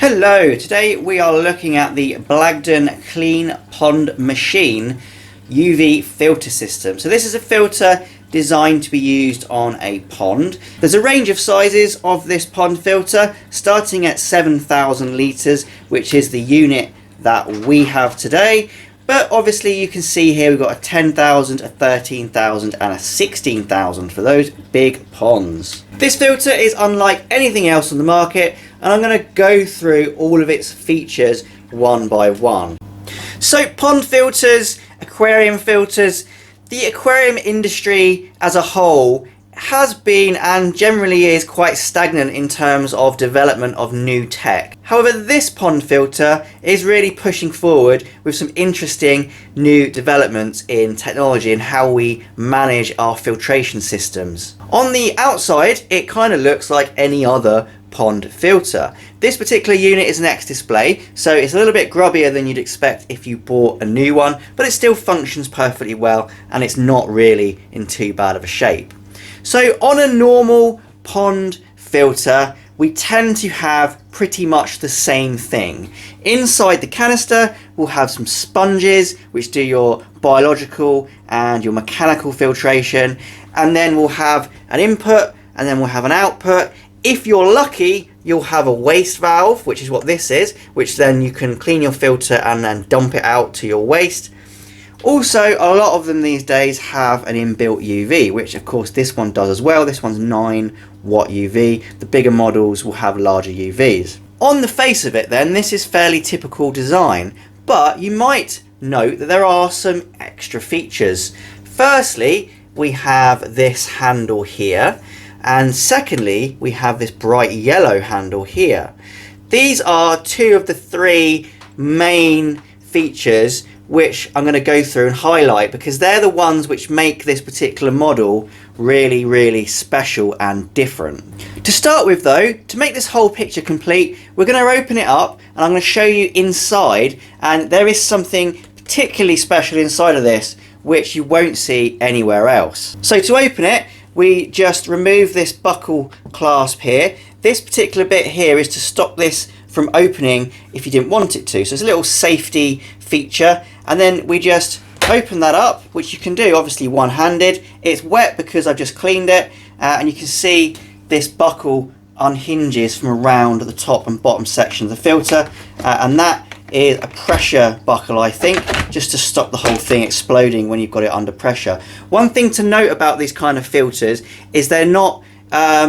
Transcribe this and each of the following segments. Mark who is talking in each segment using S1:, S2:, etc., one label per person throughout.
S1: Hello, today we are looking at the Blagdon Clean Pond Machine UV filter system. So this is a filter designed to be used on a pond. There's a range of sizes of this pond filter, starting at 7,000 litres, which is the unit that we have today. But obviously you can see here we've got a 10,000, a 13,000 and a 16,000 for those big ponds. This filter is unlike anything else on the market, and I'm going to go through all of its features one by one. So pond filters, aquarium filters, the aquarium industry as a whole has been and generally is quite stagnant in terms of development of new tech. However, this pond filter is really pushing forward with some interesting new developments in technology and how we manage our filtration systems. On the outside, it kind of looks like any other pond filter. This particular unit is an X-display, so it's a little bit grubbier than you'd expect if you bought a new one, but it still functions perfectly well and it's not really in too bad of a shape. So on a normal pond filter, we tend to have pretty much the same thing. Inside the canister, we'll have some sponges, which do your biological and your mechanical filtration. And then we'll have an input, and then we'll have an output. If you're lucky, you'll have a waste valve, which is what this is, which then you can clean your filter and then dump it out to your waste. Also, a lot of them these days have an inbuilt UV, which of course this one does as well. This one's 9 watt UV. The bigger models will have larger UVs. On the face of it then, this is fairly typical design, but you might note that there are some extra features. Firstly, we have this handle here, and secondly, we have this bright yellow handle here. These are two of the three main features which I'm going to go through and highlight because they're the ones which make this particular model really special and different. To start with though, to make this whole picture complete, we're going to open it up and I'm going to show you inside, and there is something particularly special inside of this which you won't see anywhere else. So to open it, we just remove this buckle clasp here. This particular bit here is to stop this from opening if you didn't want it to. So it's a little safety feature, and then we just open that up, which you can do obviously one-handed. It's wet because I've just cleaned it, and you can see this buckle unhinges from around the top and bottom section of the filter, and that is a pressure buckle, I think, just to stop the whole thing exploding when you've got it under pressure. One thing to note about these kind of filters is they're not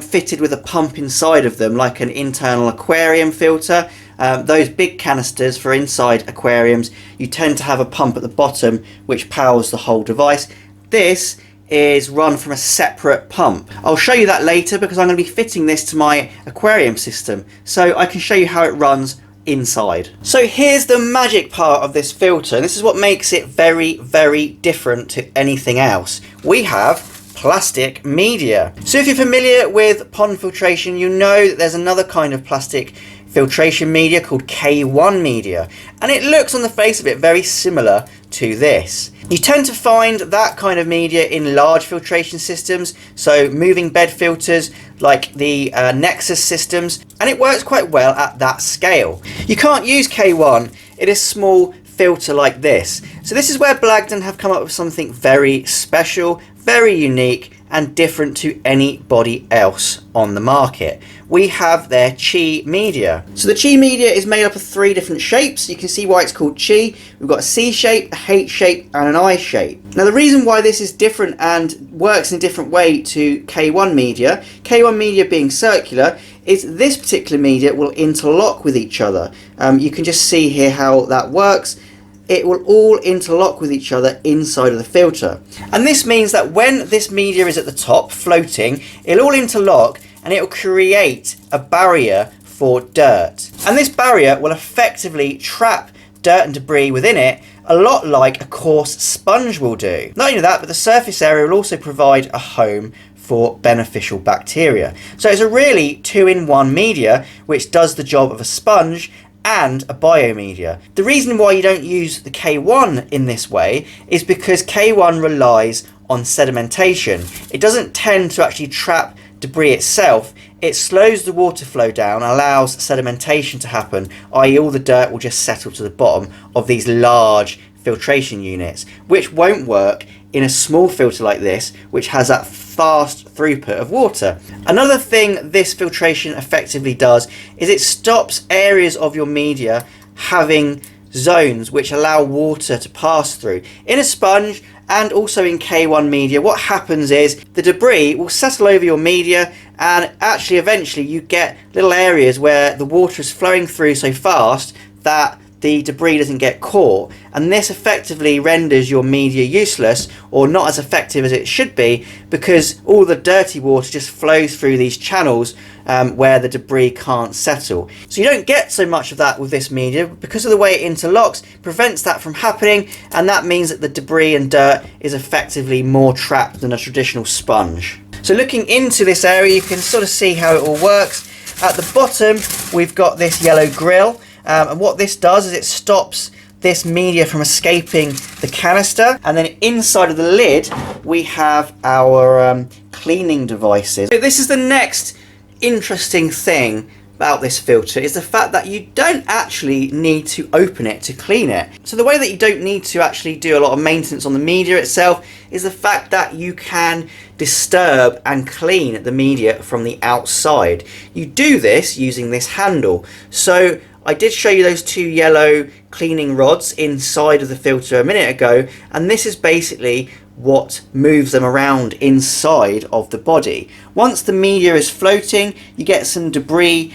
S1: fitted with a pump inside of them like an internal aquarium filter. Those big canisters for inside aquariums, you tend to have a pump at the bottom which powers the whole device. This is run from a separate pump. I'll show you that later because I'm going to be fitting this to my aquarium system so I can show you how it runs inside. So here's the magic part of this filter, and this is what makes it very different to anything else. We have plastic media. So if you're familiar with pond filtration, you know that there's another kind of plastic filtration media called K1 media, and it looks on the face of it very similar to this. You tend to find that kind of media in large filtration systems, so moving bed filters like the Nexus systems, and it works quite well at that scale. You can't use K1 in a small filter like this. So this is where Blagdon have come up with something very special, very unique and different to anybody else on the market. We have their Chi media. So the Chi media is made up of 3 different shapes. You can see why it's called Chi. We've got a C shape, a H shape and an I shape. Now the reason why this is different and works in a different way to K1 media being circular, is this particular media will interlock with each other. You can just see here how that works. It will all interlock with each other inside of the filter. And this means that when this media is at the top floating, it'll all interlock and it'll create a barrier for dirt. And this barrier will effectively trap dirt and debris within it, a lot like a coarse sponge will do. Not only that, but the surface area will also provide a home for beneficial bacteria. So it's a really 2-in-1 media which does the job of a sponge and a biomedia. The reason why you don't use the K1 in this way is because K1 relies on sedimentation. It doesn't tend to actually trap debris itself, it slows the water flow down, allows sedimentation to happen, i.e. all the dirt will just settle to the bottom of these large filtration units, which won't work in a small filter like this, which has that fast throughput of water. Another thing this filtration effectively does is it stops areas of your media having zones which allow water to pass through. In a sponge and also in K1 media, what happens is the debris will settle over your media, and actually eventually you get little areas where the water is flowing through so fast that the debris doesn't get caught, and this effectively renders your media useless or not as effective as it should be, because all the dirty water just flows through these channels where the debris can't settle. So you don't get so much of that with this media because of the way it interlocks, prevents that from happening, and that means that the debris and dirt is effectively more trapped than a traditional sponge. So looking into this area, you can sort of see how it all works. At the bottom we've got this yellow grill. And what this does is it stops this media from escaping the canister, and then inside of the lid we have our cleaning devices. So this is the next interesting thing about this filter, is the fact that you don't actually need to open it to clean it. So the way that you don't need to actually do a lot of maintenance on the media itself is the fact that you can disturb and clean the media from the outside. You do this using this handle. So I did show you those two yellow cleaning rods inside of the filter a minute ago, and this is basically what moves them around inside of the body. Once the media is floating, you get some debris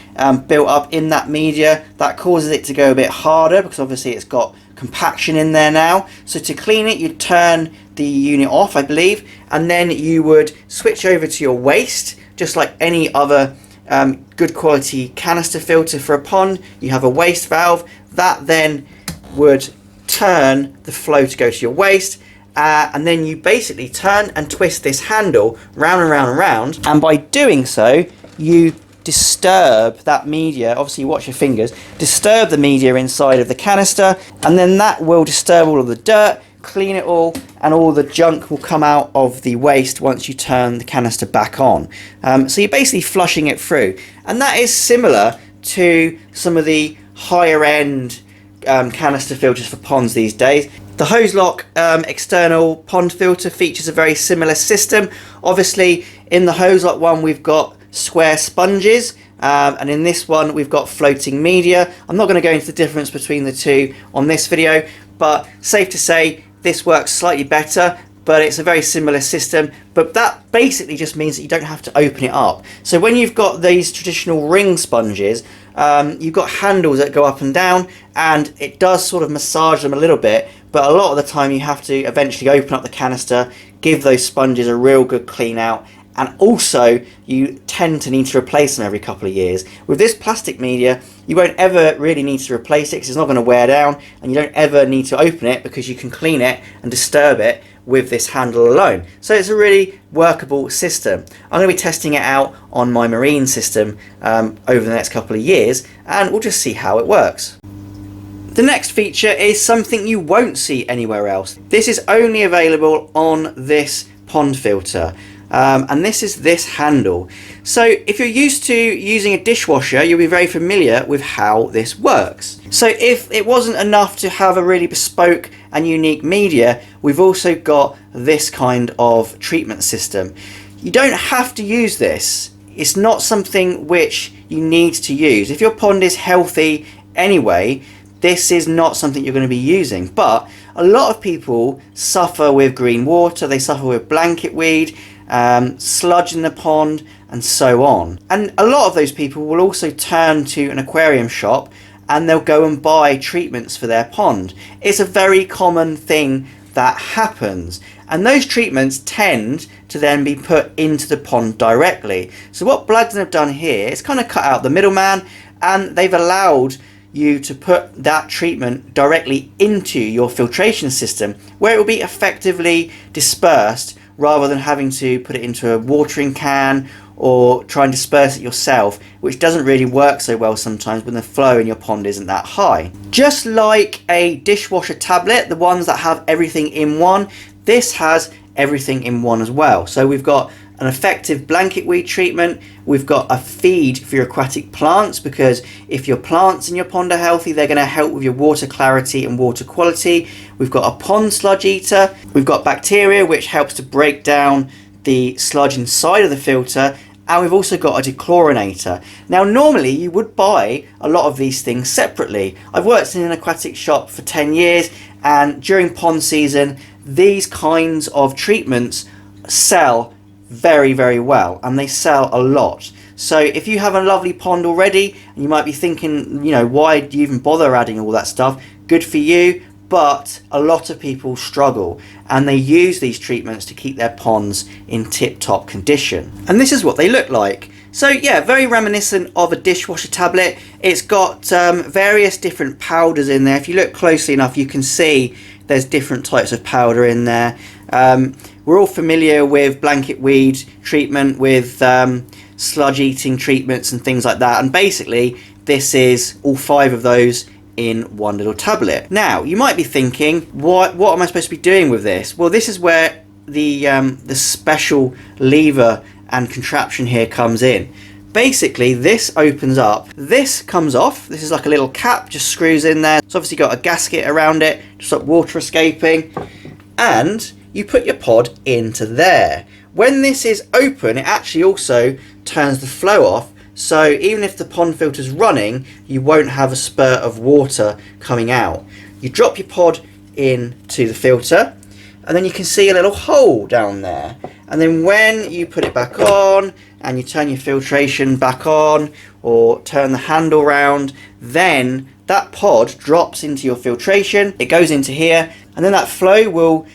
S1: built up in that media that causes it to go a bit harder, because obviously it's got compaction in there now. So to clean it, you turn the unit off, I believe, and then you would switch over to your waste, just like any other good quality canister filter for a pond. You have a waste valve that then would turn the flow to go to your waste, and then you basically turn and twist this handle round and round and round, and by doing so you disturb that media. Obviously you watch your fingers, disturb the media inside of the canister, and then that will disturb all of the dirt, clean it all, and all the junk will come out of the waste once you turn the canister back on. So you're basically flushing it through, and that is similar to some of the higher end canister filters for ponds these days. The hose lock external pond filter features a very similar system. Obviously in the hose lock one we've got square sponges, and in this one we've got floating media. I'm not going to go into the difference between the two on this video, but safe to say this works slightly better, but it's a very similar system. But that basically just means that you don't have to open it up. So when you've got these traditional ring sponges, you've got handles that go up and down, and it does sort of massage them a little bit, but a lot of the time you have to eventually open up the canister, give those sponges a real good clean out, and also you tend to need to replace them every couple of years. With this plastic media, you won't ever really need to replace it because it's not going to wear down, and you don't ever need to open it because you can clean it and disturb it with this handle alone. So it's a really workable system. I'm going to be testing it out on my marine system over the next couple of years, and we'll just see how it works. The next feature is something you won't see anywhere else. This is only available on this pond filter. And this is this handle. So if you're used to using a dishwasher, you'll be very familiar with how this works. So if it wasn't enough to have a really bespoke and unique media, we've also got this kind of treatment system. You don't have to use this. It's not something which you need to use. If your pond is healthy anyway, this is not something you're going to be using. But a lot of people suffer with green water, they suffer with blanket weed, sludge in the pond, and so on. And a lot of those people will also turn to an aquarium shop and they'll go and buy treatments for their pond. It's a very common thing that happens, and those treatments tend to then be put into the pond directly. So what Blagdon have done here is kind of cut out the middleman, and they've allowed you to put that treatment directly into your filtration system, where it will be effectively dispersed rather than having to put it into a watering can or try and disperse it yourself, which doesn't really work so well sometimes when the flow in your pond isn't that high. Just like a dishwasher tablet, the ones that have everything in one, this has everything in one as well. So we've got an effective blanket weed treatment. We've got a feed for your aquatic plants, because if your plants in your pond are healthy, they're going to help with your water clarity and water quality. We've got a pond sludge eater. We've got bacteria, which helps to break down the sludge inside of the filter. And we've also got a dechlorinator. Now, normally you would buy a lot of these things separately. I've worked in an aquatic shop for 10 years, and during pond season, these kinds of treatments sell very, very well, and they sell a lot. So if you have a lovely pond already, and you might be thinking, you know, why do you even bother adding all that stuff? Good for you. But a lot of people struggle, and they use these treatments to keep their ponds in tip-top condition. And this is what they look like. So yeah, very reminiscent of a dishwasher tablet. It's got various different powders in there. If you look closely enough, you can see there's different types of powder in there. We're all familiar with blanket weed treatment, with sludge eating treatments and things like that. And basically, this is all 5 of those in one little tablet. Now, you might be thinking, what am I supposed to be doing with this? Well, this is where the special lever and contraption here comes in. Basically, this opens up, this comes off, this is like a little cap, just screws in there. It's obviously got a gasket around it to stop water escaping, and you put your pod into there. When this is open, it actually also turns the flow off. So even if the pond filter's running, you won't have a spurt of water coming out. You drop your pod into the filter, and then you can see a little hole down there. And then when you put it back on, and you turn your filtration back on, or turn the handle round, then that pod drops into your filtration. It goes into here, and then that flow will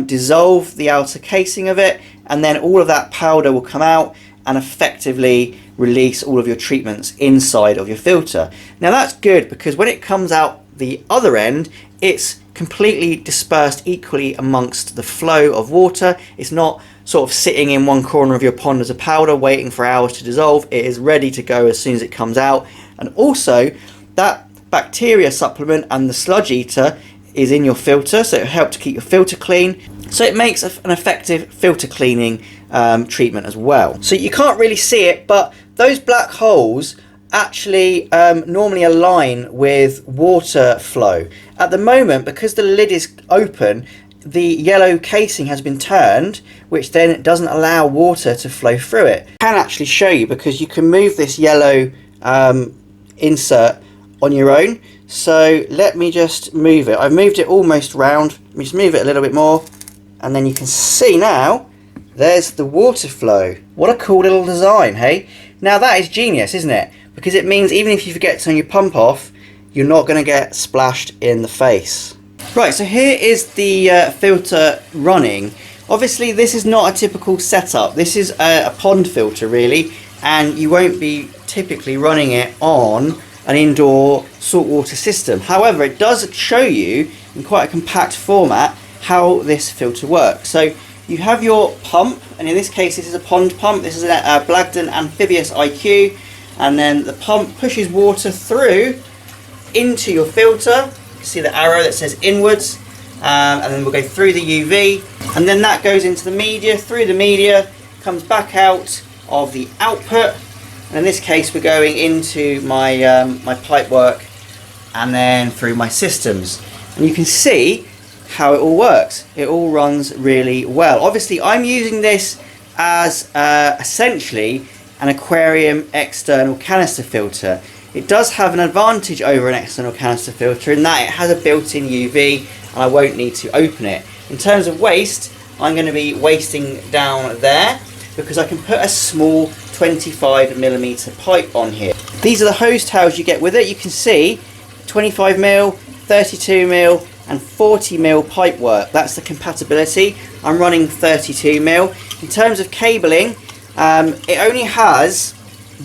S1: dissolve the outer casing of it, and then all of that powder will come out and effectively release all of your treatments inside of your filter. Now that's good, because when it comes out the other end, it's completely dispersed equally amongst the flow of water. It's not sort of sitting in one corner of your pond as a powder waiting for hours to dissolve. It is ready to go as soon as it comes out. And also, that bacteria supplement and the sludge eater is in your filter, so it helps to keep your filter clean. So it makes an effective filter cleaning treatment as well. So you can't really see it, but those black holes actually normally align with water flow. At the moment, because the lid is open, the yellow casing has been turned, which then doesn't allow water to flow through it. I can actually show you, because you can move this yellow insert on your own. So let me just move it. I've moved it almost round. Let me just move it a little bit more, and then you can see now there's the water flow. What a cool little design, hey? Now that is genius, isn't it? Because it means even if you forget to turn your pump off, you're not going to get splashed in the face. Right, so here is the filter running. Obviously this is not a typical setup. This is a pond filter really, and you won't be typically running it on an indoor saltwater system. However, it does show you in quite a compact format how this filter works. So you have your pump, and in this case this is a pond pump. This is a Blagdon Amphibious IQ, and then the pump pushes water through into your filter. You see the arrow that says inwards, and then we'll go through the UV, and then that goes into the media. Through the media, comes back out of the output, and in this case we're going into my my pipe work, and then through my systems. And you can see how it all works. It all runs really well. Obviously I'm using this as essentially an aquarium external canister filter. It does have an advantage over an external canister filter in that it has a built-in UV, and I won't need to open it. In terms of waste, I'm going to be wasting down there because I can put a small 25mm pipe on here. These are the hose tails you get with it. You can see 25mm, 32mm and 40mm pipe work. That's the compatibility. I'm running 32mm. In terms of cabling, it only has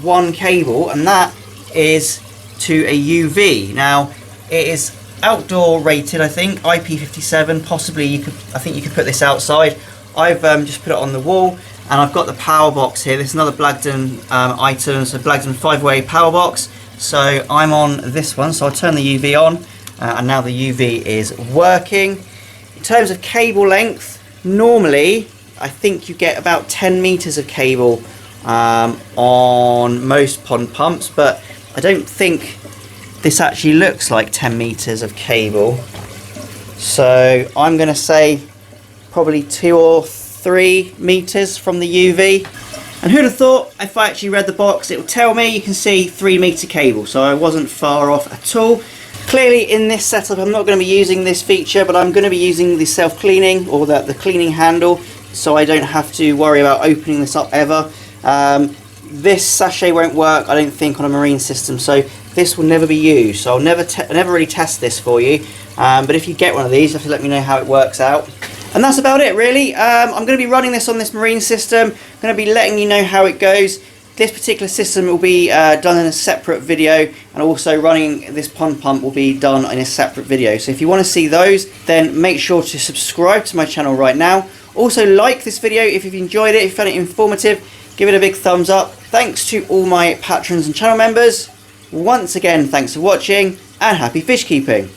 S1: one cable, and that is to a UV. Now it is outdoor rated, I think, IP57. Possibly I think you could put this outside. I've just put it on the wall, and I've got the power box here. This is another Blagdon item, so Blagdon 5-way power box. So I'm on this one, so I'll turn the UV on, and now the UV is working. In terms of cable length, normally I think you get about 10 meters of cable on most pond pumps, but I don't think this actually looks like 10 meters of cable. So I'm going to say probably 2 or 3 meters from the UV. And who'd have thought, if I actually read the box, it will tell me you can see 3 meter cable, so I wasn't far off at all. Clearly in this setup I'm not going to be using this feature, but I'm going to be using the self-cleaning, or the cleaning handle, so I don't have to worry about opening this up ever. This sachet won't work, I don't think, on a marine system, so this will never be used. So I'll never really test this for you. But if you get one of these, you have to let me know how it works out. And that's about it, really. I'm going to be running this on this marine system. I'm going to be letting you know how it goes. This particular system will be done in a separate video, and also running this pond pump will be done in a separate video. So if you want to see those, then make sure to subscribe to my channel right now. Also like this video if you've enjoyed it, if you found it informative, give it a big thumbs up. Thanks to all my patrons and channel members. Once again, thanks for watching, and happy fish keeping.